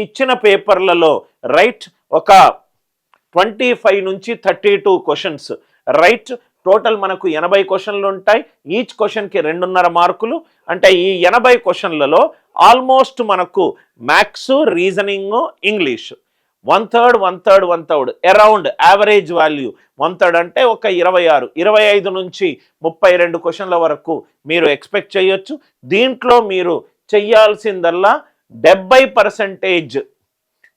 ఇచ్చిన పేపర్లలో రైట్ ఒక 25 నుంచి 32 క్వశ్చన్స్ రైట్. టోటల్ మనకు 80 క్వశ్చన్లు ఉంటాయి. ఈచ్ క్వశ్చన్కి 2.5 మార్కులు. అంటే ఈ 80 క్వశ్చన్లలో ఆల్మోస్ట్ మనకు maths, reasoning, English 1/3 around average value 1/3 అంటే ఒక 26, 25 నుంచి 32 క్వశ్చన్ల వరకు మీరు ఎక్స్పెక్ట్ చేయొచ్చు. దీంట్లో మీరు చెయ్యాల్సిందల్లా 70%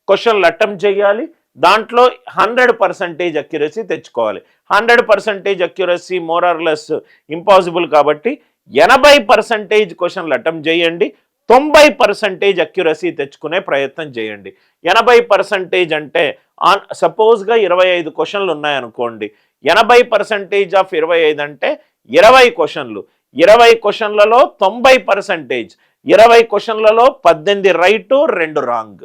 క్వశ్చన్లు అటెంప్ట్ చేయాలి. దాంట్లో 100% అక్యురసీ తెచ్చుకోవాలి. 100% accuracy more or less impossible కాబట్టి 80% క్వశ్చన్లు అటెంప్ట్ చేయండి. 90% అక్యురసీ తెచ్చుకునే ప్రయత్నం చేయండి. 80% అంటే సపోజ్గా 25 క్వశ్చన్లు ఉన్నాయనుకోండి. 80% ఆఫ్ 25 అంటే 20 క్వశ్చన్లు. 20 క్వశ్చన్లలో 90%, 20 క్వశ్చన్లలో 18 right 2 wrong,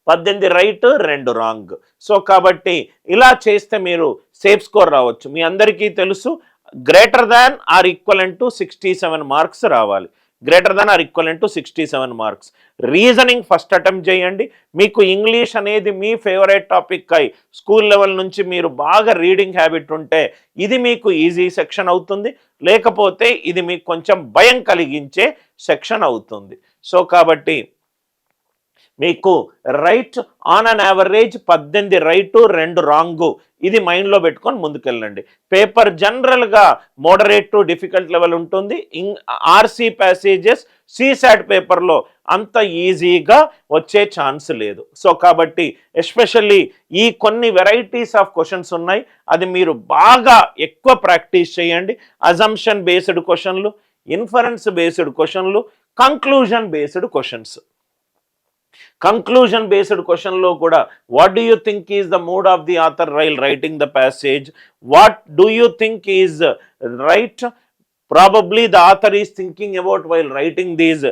18 right 2 wrong. So కాబట్టి ఇలా చేస్తే మీరు సేఫ్ స్కోర్ రావచ్చు. మీ అందరికీ తెలుసు greater than or equivalent to 67 marks రావాలి. Greater than or equivalent to 67 marks. Reasoning first attempt చేయండి. మీకు ఇంగ్లీష్ అనేది మీ ఫేవరెట్ టాపిక్ అయి స్కూల్ లెవెల్ నుంచి మీరు బాగా రీడింగ్ హ్యాబిట్ ఉంటే ఇది మీకు ఈజీ సెక్షన్ అవుతుంది. లేకపోతే ఇది మీకు కొంచెం భయం కలిగించే సెక్షన్ అవుతుంది. సో కాబట్టి మీకు right on an average 18 right 2 wrong ఇది మైండ్లో పెట్టుకొని ముందుకెళ్ళండి. పేపర్ జనరల్గా మోడరేట్ టు డిఫికల్ట్ లెవెల్ ఉంటుంది. ఆర్సీ ప్యాసేజెస్ సీసాట్ పేపర్లో అంత ఈజీగా వచ్చే ఛాన్స్ లేదు. సో కాబట్టి ఎస్పెషల్లీ ఈ కొన్ని వెరైటీస్ ఆఫ్ క్వశ్చన్స్ ఉన్నాయి. అది మీరు బాగా ఎక్కువ ప్రాక్టీస్ చేయండి. అజంప్షన్ బేస్డ్ క్వశ్చన్లు, ఇన్ఫరెన్స్ బేస్డ్ క్వశ్చన్లు, conclusion based questions. Conclusion based క్వశ్చన్లో కూడా what do you think is the mood of the author while writing the passage, what do you think is right probably the author is thinking about while writing these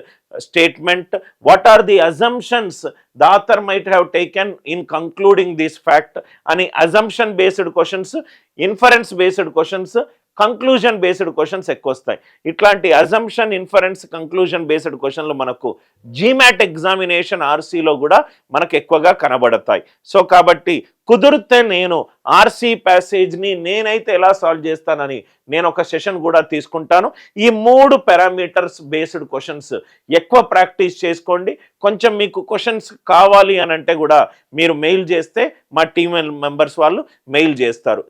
statement, what are the assumptions the author might have taken in concluding this fact. అని assumption based questions, inference based questions, conclusion based questions ఎక్కువ వస్తాయి. ఇట్లాంటి assumption, inference, conclusion based క్వశ్చన్లు మనకు GMAT examination ఆర్సీలో కూడా మనకు ఎక్కువగా కనబడతాయి. సో కాబట్టి కుదిరితే నేను ఆర్సీ ప్యాసేజ్ని నేనైతే ఎలా సాల్వ్ చేస్తానని నేను ఒక సెషన్ కూడా తీసుకుంటాను. ఈ 3 పారామీటర్స్ బేస్డ్ క్వశ్చన్స్ ఎక్కువ ప్రాక్టీస్ చేసుకోండి. కొంచెం మీకు క్వశ్చన్స్ కావాలి అని అంటే కూడా మీరు మెయిల్ చేస్తే మా టీమ్ మెంబర్స్ వాళ్ళు మెయిల్ చేస్తారు.